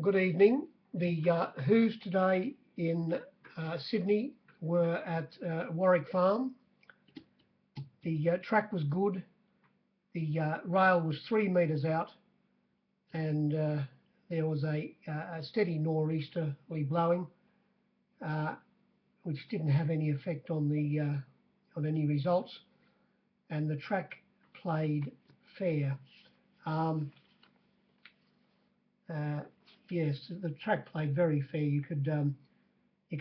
Good evening. The Who's today in Sydney were at Warwick Farm. The track was good. The rail was 3 metres out, and there was a steady nor'easterly blowing, which didn't have any effect on the on any results, and the track played fair. Yes, the track played very fair. You could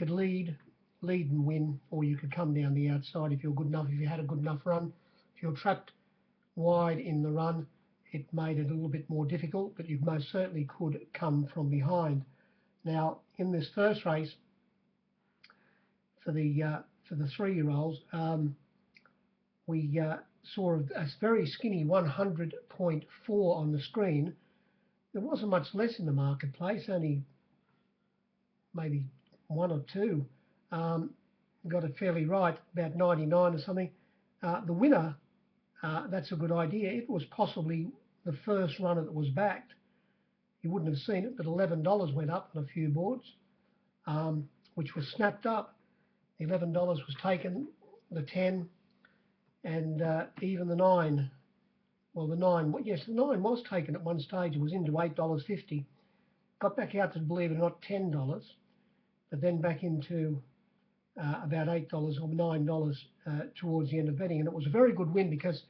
lead and win, or you could come down the outside if you're good enough. If you had a good enough run, if you're trapped wide in the run, it made it a little bit more difficult. But you most certainly could come from behind. Now, in this first race for the 3-year-olds, we saw a very skinny 100.4 on the screen. There wasn't much less in the marketplace, only maybe 1 or 2. Got it fairly right, about 99 or something. The winner, that's a good idea. It was possibly the first runner that was backed. You wouldn't have seen it, but $11 went up on a few boards, which was snapped up. The $11 was taken, the 10, and even the 9. Well, the 9 was taken at one stage. It was into $8.50. Got back out to, believe it or not, $10, but then back into about $8 or $9 towards the end of betting. And it was a very good win because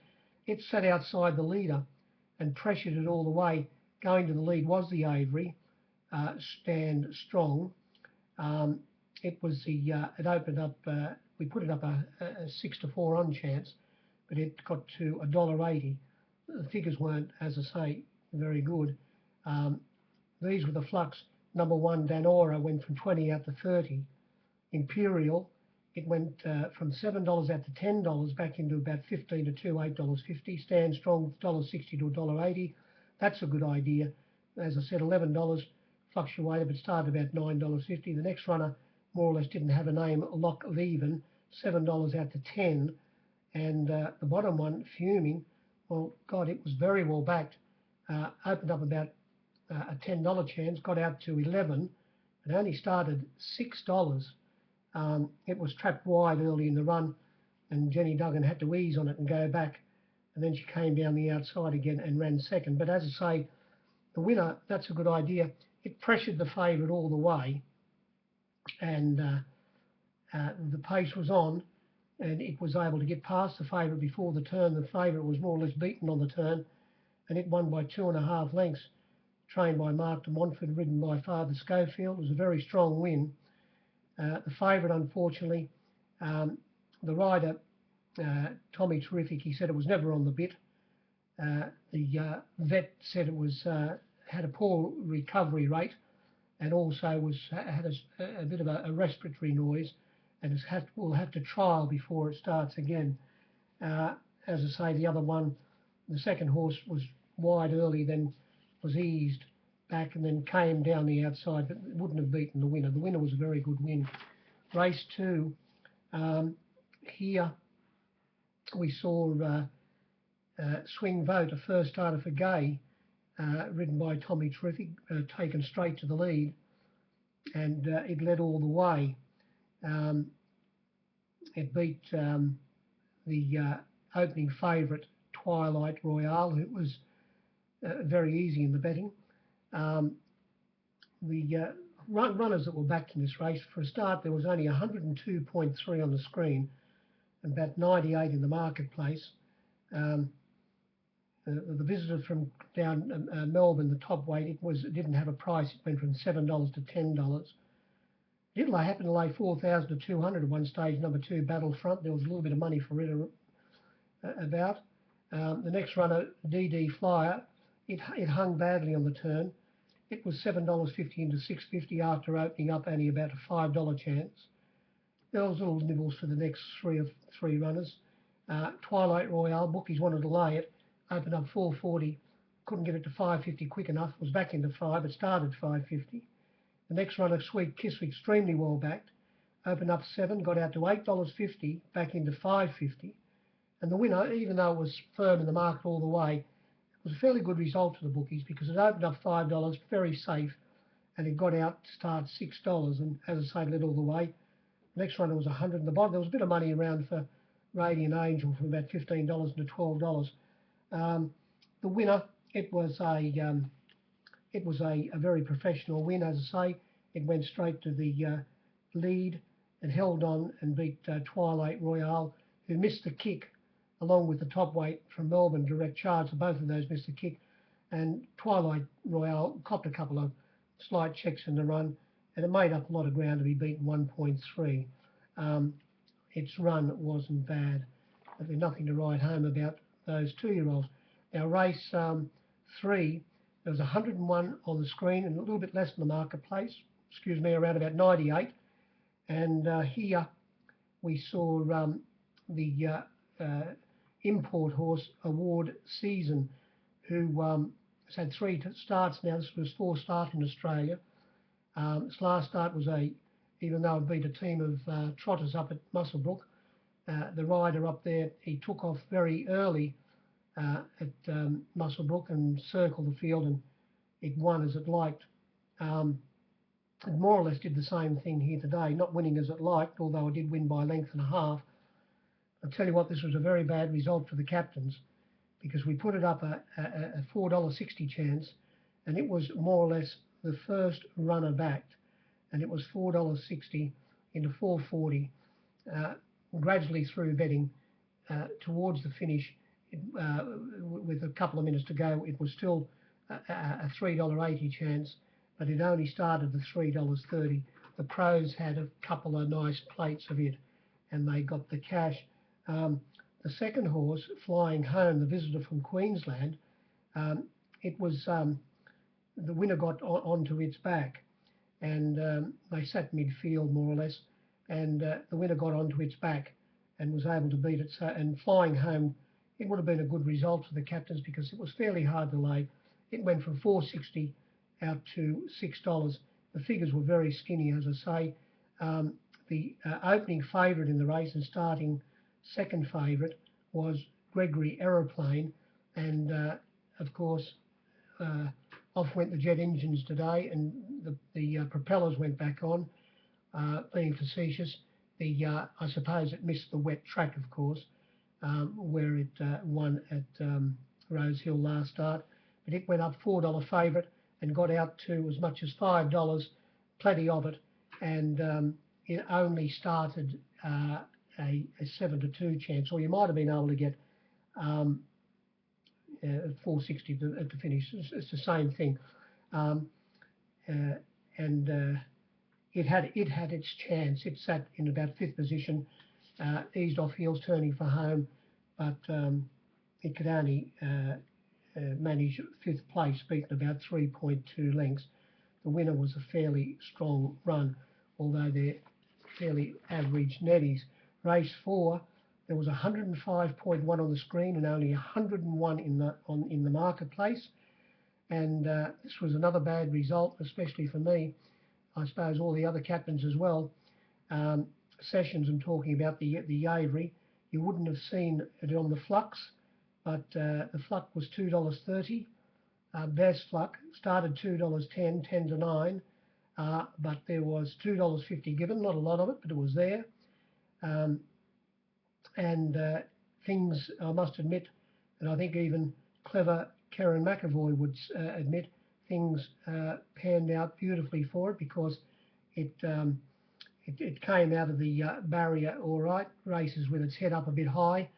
it sat outside the leader and pressured it all the way. Going to the lead was the Avery, Stand Strong. It was the it opened up. We put it up a 6-4 on chance, but it got to $1.80. The figures weren't, as I say, very good. These were the flux. Number 1, Danora, went from 20 out to 30. Imperial, it went from $7 out to $10, back into about 15 to 2, $8.50. Stand Strong, $1.60 to $1.80. That's a good idea. As I said, $11 fluctuated, but started about $9.50. The next runner more or less didn't have a name. Lock of Even, $7 out to 10. And the bottom one, Fuming, well, God, it was very well backed. Opened up about a $10 chance, got out to 11, and only started $6. It was trapped wide early in the run, and Jenny Duggan had to ease on it and go back, and then she came down the outside again and ran second. But as I say, the winner, that's a good idea. It pressured the favourite all the way, and the pace was on, and it was able to get past the favourite before the turn. The favourite was more or less beaten on the turn, and it won by 2.5 lengths. Trained by Mark de Montfort, ridden by Father Schofield. It was a very strong win. The favourite, unfortunately, the rider, Tommy Terrific, he said it was never on the bit. The vet said it was had a poor recovery rate, and also had a bit of a respiratory noise, and will have to trial before it starts again. As I say, the other one, the second horse, was wide early, then was eased back and then came down the outside, but wouldn't have beaten the winner. The winner was a very good win. Race 2, here we saw Swing Vote, a first starter for Gay, ridden by Tommy Terrific, taken straight to the lead, and it led all the way. It beat the opening favourite, Twilight Royale. It was very easy in the betting. The runners that were backed in this race, for a start, there was only 102.3 on the screen and about 98 in the marketplace. The visitor from down Melbourne, the top weight, it didn't have a price. It went from $7 to $10. It happened to lay 4,200 at one stage. Number 2, Battlefront. There was a little bit of money for it about. The next runner, DD Flyer, it hung badly on the turn. It was $7.50 into $6.50 after opening up only about a $5 chance. There was little nibbles for the next three runners. Twilight Royale, bookies wanted to lay it. Opened up 440, couldn't get it to 550 quick enough. Was back into 5, it started 550. The next runner, Sweet Kiss, extremely well backed. Opened up 7, got out to $8.50, back into 550. And the winner, even though it was firm in the market all the way, it was a fairly good result for the bookies because it opened up $5, very safe, and it got out to start $6, and as I say, led all the way. The next one was 100 in the bottom. There was a bit of money around for Radiant Angel from about $15 to $12. The winner, it was a very professional win, as I say. It went straight to the lead and held on and beat Twilight Royale, who missed the kick along with the top weight from Melbourne, Direct Charge. So both of those missed the kick, and Twilight Royale copped a couple of slight checks in the run, and it made up a lot of ground to be beaten 1.3. Its run wasn't bad, but there's nothing to write home about those 2-year-olds. Now, race 3, there was 101 on the screen and a little bit less in the marketplace, around about 98. And here we saw the import horse Award Season, who has had 3 starts now. This was 4 starts in Australia. Its last start was even though it beat a team of trotters up at Muswellbrook, the rider up there, he took off very early at Muswellbrook and circled the field, and it won as it liked. It more or less did the same thing here today, not winning as it liked, although it did win by a length and a half. I'll tell you what, this was a very bad result for the captains, because we put it up a $4.60 chance, and it was more or less the first runner backed, and it was $4.60 into $4.40. Gradually through betting towards the finish, with a couple of minutes to go, it was still a $3.80 chance, but it only started at $3.30. The pros had a couple of nice plates of it, and they got the cash. The second horse, Flying Home, the visitor from Queensland, it was the winner got onto its back, and they sat midfield more or less, and the winner got onto its back and was able to beat it. So, and Flying Home, it would have been a good result for the captains because it was fairly hard to lay. It went from $4.60 out to $6. The figures were very skinny, as I say. The opening favourite in the race and starting second favourite was Gregory Aeroplane, and of course off went the jet engines today, and the propellers went back on, being facetious. I suppose it missed the wet track, of course, where it won at Rose Hill last start, but it went up $4 favourite and got out to as much as $5, plenty of it, and it only started a 7-2 chance, or you might have been able to get 460 at the finish. It's the same thing, and it had its chance. It sat in about 5th position, eased off heels, turning for home, but it could only manage 5th place, beaten about 3.2 lengths. The winner was a fairly strong run, although they're fairly average netties. Race 4, there was 105.1 on the screen and only 101 in the marketplace, and this was another bad result, especially for me. I suppose all the other captains as well. Sessions, I'm talking about the Avery. You wouldn't have seen it on the Flux, but the Flux was $2.30. Best Flux started $2.10, 10 to 9, but there was $2.50 given. Not a lot of it, but it was there. And things, I must admit, and I think even clever Karen McAvoy would admit, things panned out beautifully for it, because it came out of the barrier all right, races with its head up a bit high,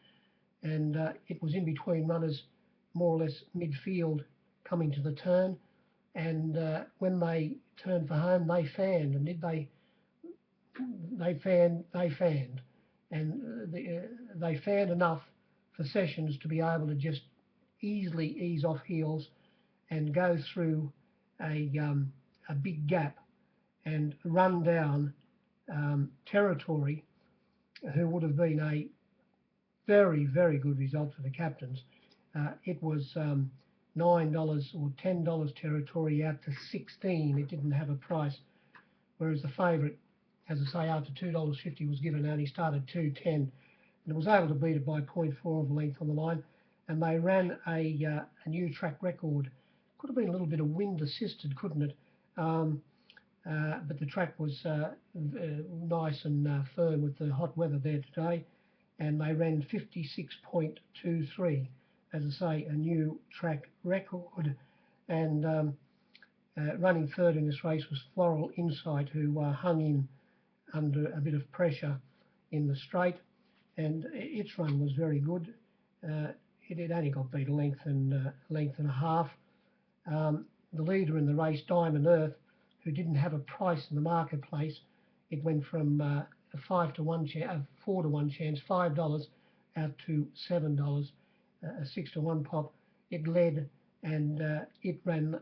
and it was in between runners, more or less midfield, coming to the turn, and when they turned for home, they fanned, and they fanned, and they fanned enough for Sessions to be able to just easily ease off heels and go through a big gap and run down Territory, who would have been a very, very good result for the captains. It was $9 or $10 Territory out to $16. It didn't have a price, whereas the favourite, as I say, after $2.50 was given out, he started $2.10, and it was able to beat it by 0.4 of a length on the line. And they ran a new track record. Could have been a little bit of wind assisted, couldn't it? But the track was nice and firm with the hot weather there today, and they ran 56.23, as I say, a new track record. And running third in this race was Floral Insight, who hung in under a bit of pressure in the straight, and its run was very good. It only got beat a length and a half. The leader in the race, Diamond Earth, who didn't have a price in the marketplace, it went from a 4 to 1 chance, $5 out to $7, a 6 to 1 pop. It led, and it ran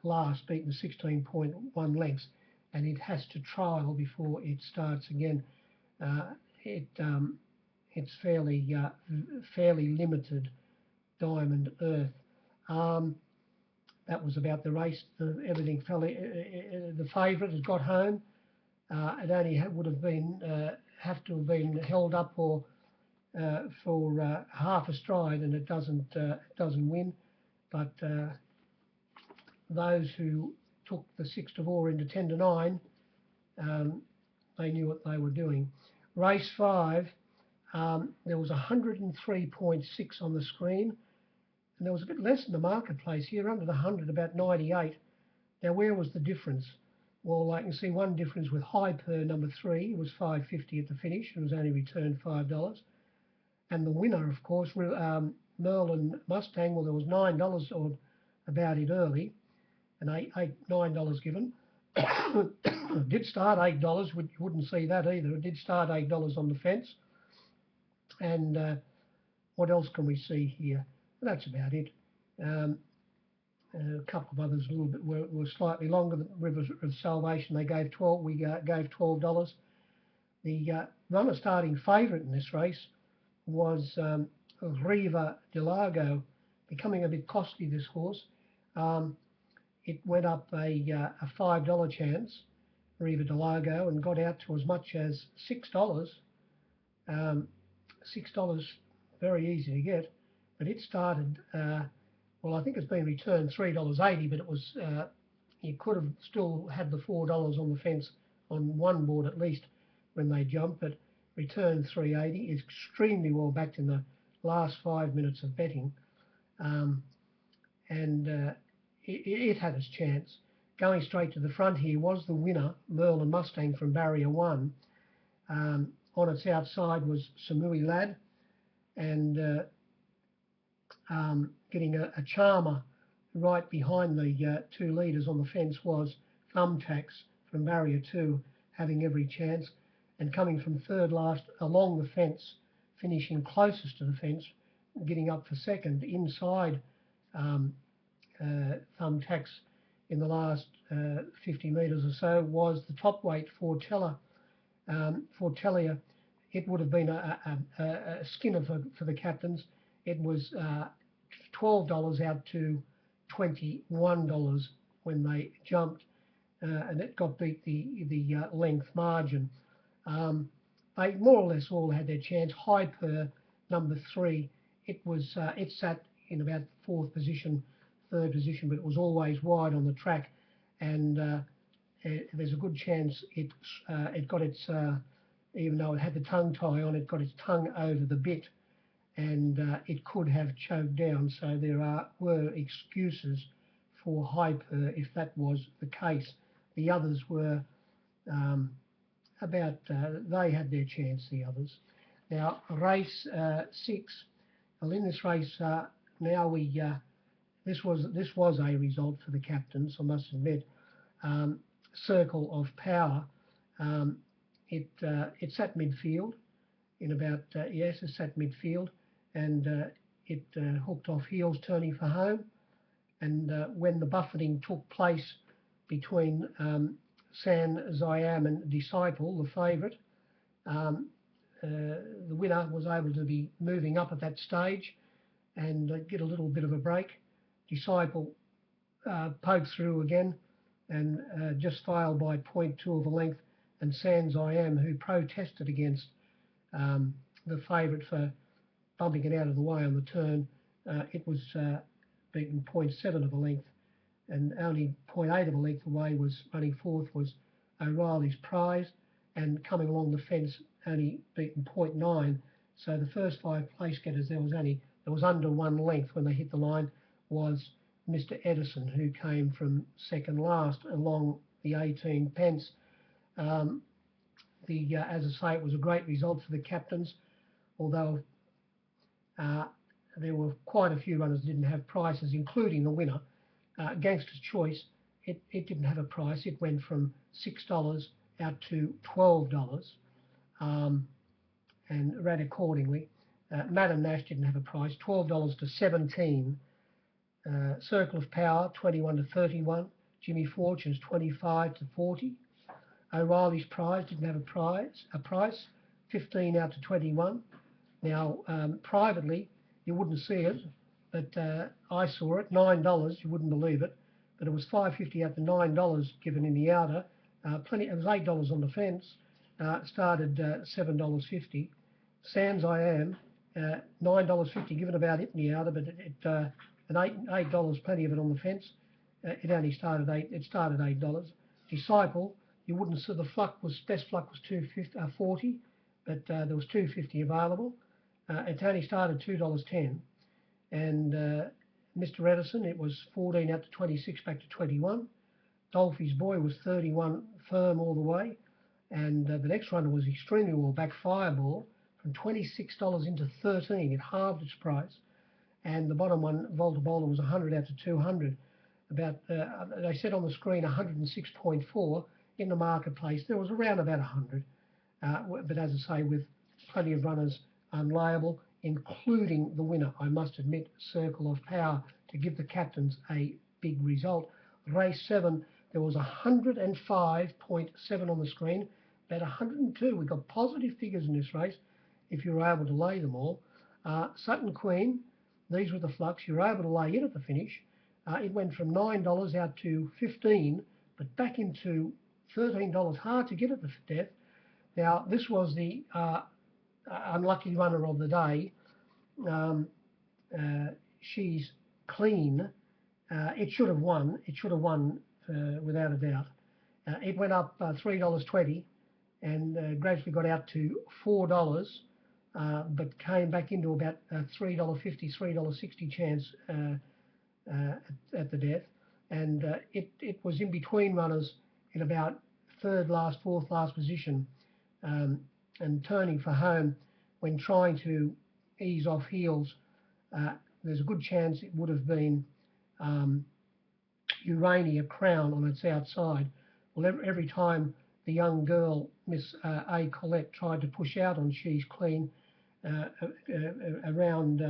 last, beaten 16.1 lengths, and it has to trial before it starts again. It's fairly limited, Diamond Earth. That was about the race. Everything fell. The favourite has got home. It only would have been have to have been held up for half a stride, and it doesn't win. But those who took the 6 to 4 into 10 to 9, they knew what they were doing. Race 5, there was 103.6 on the screen, and there was a bit less in the marketplace here, under the 100, about 98. Now, where was the difference? Well, I can see one difference with Hyper number 3. It was $5.50 at the finish. It was only returned $5. And the winner, of course, Merlin Mustang, well, there was $9 or about it early, and $9 given. It did start $8. You wouldn't see that either. It did start $8 on the fence. And what else can we see here? That's about it. A couple of others a little bit were slightly longer. The Rivers of Salvation, they gave 12. We gave $12. The runner starting favourite in this race was Riva Del Lago, becoming a bit costly, this horse. It went up a $5 chance, Riva Del Lago, and got out to as much as $6. $6, very easy to get, but it started, well, I think it's been returned $3.80, but it was, you could have still had the $4 on the fence on one board at least when they jumped, but returned $3.80. Is extremely well backed in the last 5 minutes of betting, and it had its chance. Going straight to the front here was the winner, Merlin Mustang from Barrier 1. On its outside was Samui Lad, and getting a charmer right behind the two leaders on the fence was Thumbtacks from Barrier 2, having every chance, and coming from third last along the fence, finishing closest to the fence, getting up for second inside Thumbtacks in the last 50 metres or so was the top weight Fortelia. Fortelia, it would have been a skinner for the captains. It was $12 out to $21 when they jumped, and it got beat the length margin. They more or less all had their chance. Hyper number 3, it sat in about third position, but it was always wide on the track, and there's a good chance it got its, even though it had the tongue tie on, it got its tongue over the bit, and it could have choked down. So there were excuses for Hyper if that was the case. The others were they had their chance, the others. Now, race 6. Well, in this race, now this was a result for the captains, I must admit. Circle of Power. It sat midfield in about it sat midfield, and it hooked off heels, turning for home. And when the buffeting took place between San Ziam and Disciple, the favourite, the winner was able to be moving up at that stage and get a little bit of a break. Disciple poked through again and just failed by 0.2 of a length, and San Ziam, who protested against the favourite for bumping it out of the way on the turn, it was beaten 0.7 of a length, and only 0.8 of a length away was running fourth was O'Reilly's Prize, and coming along the fence only beaten 0.9. So the first 5 place getters, there was under 1 length when they hit the line, was Mr. Edison, who came from second last along the 18 pence. As I say, it was a great result for the captains, although there were quite a few runners that didn't have prices, including the winner. Gangster's Choice, it didn't have a price. It went from $6 out to $12 and ran accordingly. Madam Nash didn't have a price, $12 to $17. Circle of Power, 21 to 31. Jimmy Fortune's 25 to 40. O'Reilly's Prize didn't have a price, 15 out to 21. Now, privately, you wouldn't see it, but I saw it, $9, you wouldn't believe it, but it was $5.50 out to $9 given in the outer. It was $8 on the fence, started $7.50. Sans I Am, $9.50 given about it in the outer, but $8, plenty of it on the fence. It only started $8. Disciple, you wouldn't see, the best fluck was $2.40, but there was $2.50 available. It only started $2.10. And Mr. Edison, it was 14 out to 26, back to 21. Dolphy's Boy was 31 firm all the way. And the next runner was extremely well back, Fireball, from $26 into 13. It halved its price. And the bottom one, Volta Bowler, was 100 out to 200. About, they said on the screen 106.4. In the marketplace, there was around about 100. But as I say, with plenty of runners unlayable, including the winner, I must admit, Circle of Power, to give the captains a big result. Race 7, there was 105.7 on the screen, about 102. We got positive figures in this race if you were able to lay them all. Sutton Queen, these were the flux. You were able to lay it at the finish. It went from $9 out to $15, but back into $13. Hard to get at the death. Now, this was the unlucky runner of the day. She's Clean. It should have won. It should have won without a doubt. It went up $3.20 and gradually got out to $4, but came back into about $3.50, $3.60 chance at the death. And it was in between runners in about third last, fourth last position, and turning for home when trying to ease off heels. There's a good chance it would have been Urania Crown on its outside. Well, every time the young girl, Miss A. Collette, tried to push out on She's Clean around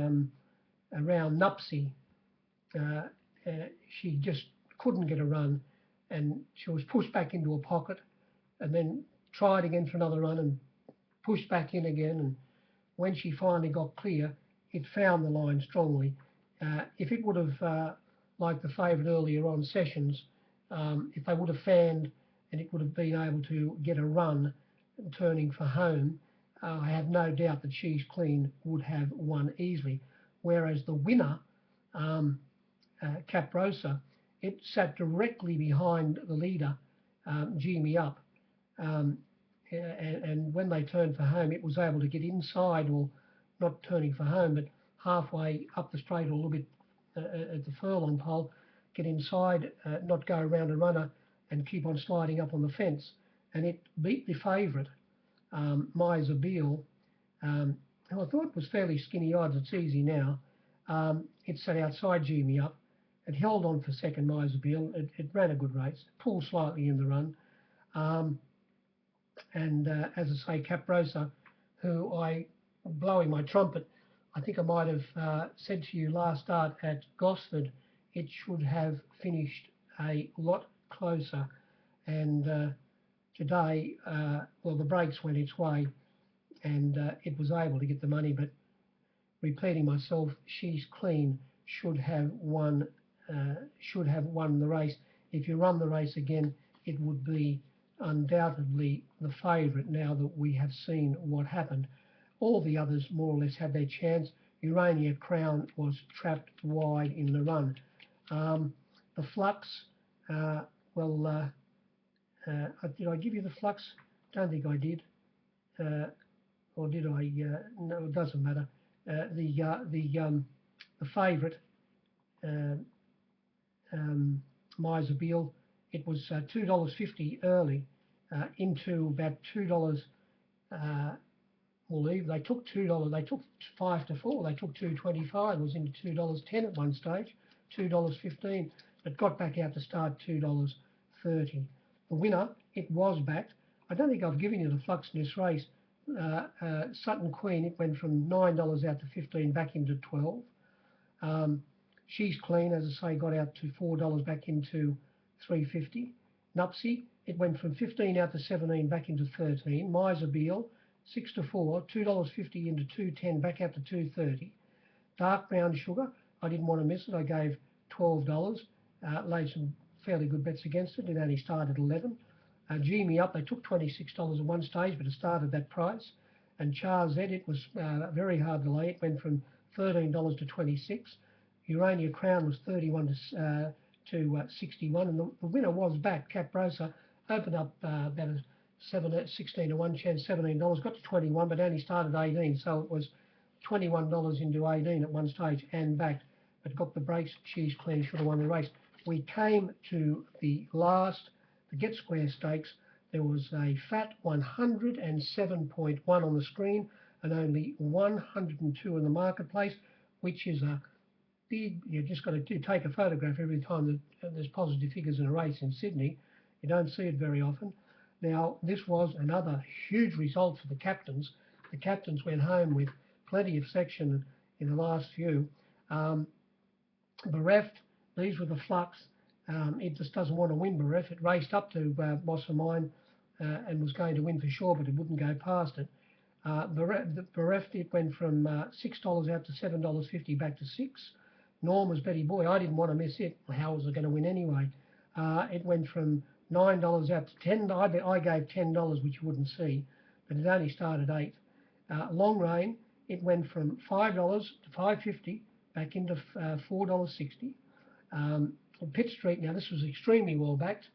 Nupsy, she just couldn't get a run, and she was pushed back into a pocket and then tried again for another run and pushed back in again. And when she finally got clear, it found the line strongly. If it would have, like the favourite earlier on, Sessions, if they would have fanned and it would have been able to get a run turning for home, I have no doubt that She's Clean would have won easily. Whereas the winner, Caprosa, it sat directly behind the leader, G Me Up. And when they turned for home, it was able to get inside, or not turning for home, but halfway up the straight or a little bit at the furlong pole, get inside, not go around a runner and keep on sliding up on the fence. And it beat the favourite, Miser Beale, who I thought was fairly skinny odds. It's easy now. It sat outside G Me Up. It held on for second, Miser Beale. It ran a good race, pulled slightly in the run. As I say, Caprosa, who blowing my trumpet, I think I might have said to you last start at Gosford, it should have finished a lot closer. And today, well, the breaks went its way, and it was able to get the money. But repeating myself, She's Clean should have won the race. If you run the race again, it would be undoubtedly the favourite now that we have seen what happened. All the others more or less had their chance. Urania Crown was trapped wide in the run. The flux, did I give you the flux? Don't think I did. Or did I? No, it doesn't matter. The favourite, Miser Beale, it was $2.50 early into about $2. They took $2. They took 5 to 4. They took 2.25. It was into $2.10 at one stage, $2.15. But got back out to start $2.30. The winner, it was backed. I don't think I've given you the flux in this race. Sutton Queen, it went from $9 out to 15, back into 12. She's Clean, as I say, got out to $4, back into 3.50. Nupsy, it went from 15 out to 17, back into 13. Miser Beale, 6 to 4, $2.50 into 2.10, back out to 2.30. Dark Brown Sugar, I didn't want to miss it. I gave $12. Laid some fairly good bets against it. It only started at 11. G Me Up, they took $26 at one stage, but it started that price. And Char Z, it was very hard to lay. It went from $13 to 26. Urania Crown was 31 to 61, and the winner was back. Caprosa opened up about a 16 to 1 chance, $17, got to 21, but only started 18, so it was $21 into 18 at one stage and back, but got the breaks. She's Clean, should have won the race. We came to the last, the Get Square Stakes. There was a fat 107.1 on the screen and only 102 in the marketplace, which is a big, you've just got to take a photograph every time that there's positive figures in a race in Sydney. You don't see it very often. Now, this was another huge result for the captains. The captains went home with plenty of section in the last few. Bereft, these were the flux. It just doesn't want to win Bereft. It raced up to Boss of Mine and was going to win for sure, but it wouldn't go past it. Bereft, it went from $6 out to $7.50, back to 6. Norma's Betty Boy, I didn't want to miss it. How was it going to win anyway? It went from $9 out to 10. I gave $10, which you wouldn't see, but it only started 8. Long Rain, it went from $5 to $5.50, back into $4.60. Pitt Street, now this was extremely well backed.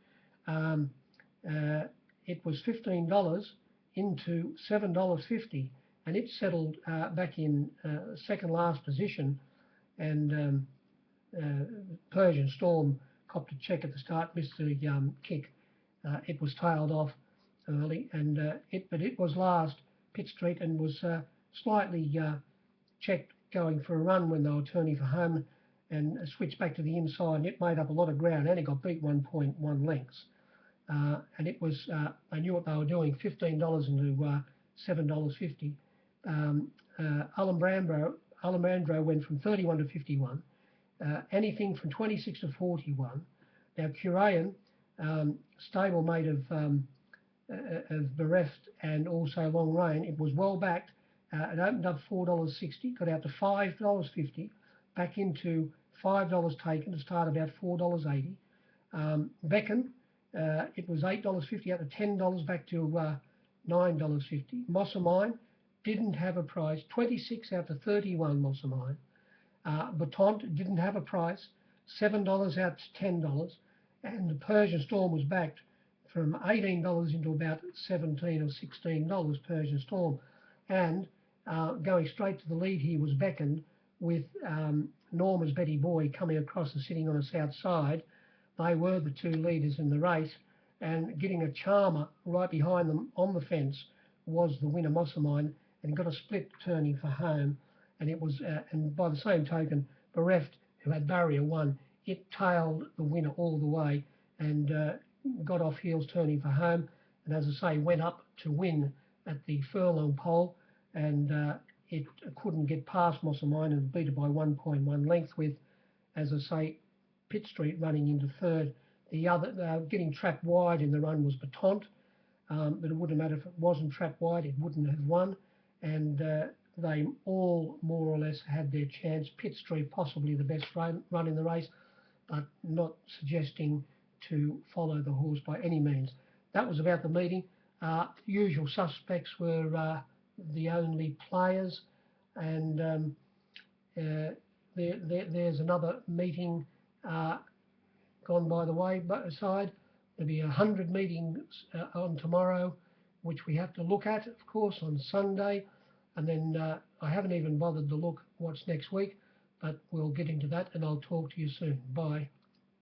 It was $15 into $7.50, and it settled back in second last position. And Persian Storm copped a check at the start, missed the kick. It was tailed off early, and but it was last, Pitt Street, and was slightly checked going for a run when they were turning for home, and switched back to the inside, and it made up a lot of ground, and it got beat 1.1 lengths. And it was, they knew what they were doing, $15 into $7.50. Alejandro went from 31 to 51. Anything from 26 to 41. Now, Curayan, stablemate of Bereft and also Long Rain, it was well backed. It opened up $4.60, got out to $5.50, back into $5 taken to start about $4.80. Beckon, it was $8.50 out to $10, back to $9.50. Moss of Mine didn't have a price, 26 out to 31 Moss of Mine. Batant didn't have a price, $7 out to $10, and the Persian Storm was backed from $18 into about $17 or $16 Persian Storm. And going straight to the lead here was Beckon, with Norma's Betty Boy coming across and sitting on the south side. They were the two leaders in the race, and getting a charmer right behind them on the fence was the winner, Moss of Mine, and got a split turning for home. And it was, and by the same token, Bereft, who had barrier 1, it tailed the winner all the way and got off heels turning for home. And as I say, went up to win at the furlong pole, and it couldn't get past Moss of Mine and beat it by 1.1 length with, as I say, Pitt Street running into third. The other, getting trapped wide in the run was Batant, but it wouldn't matter if it wasn't trapped wide, it wouldn't have won. And they all more or less had their chance. Pitt Street possibly the best run in the race, but not suggesting to follow the horse by any means. That was about the meeting. Usual suspects were the only players, and there's another meeting gone by the wayside. There'll be 100 meetings on tomorrow, which we have to look at, of course, on Sunday. And then I haven't even bothered to look what's next week, but we'll get into that and I'll talk to you soon. Bye.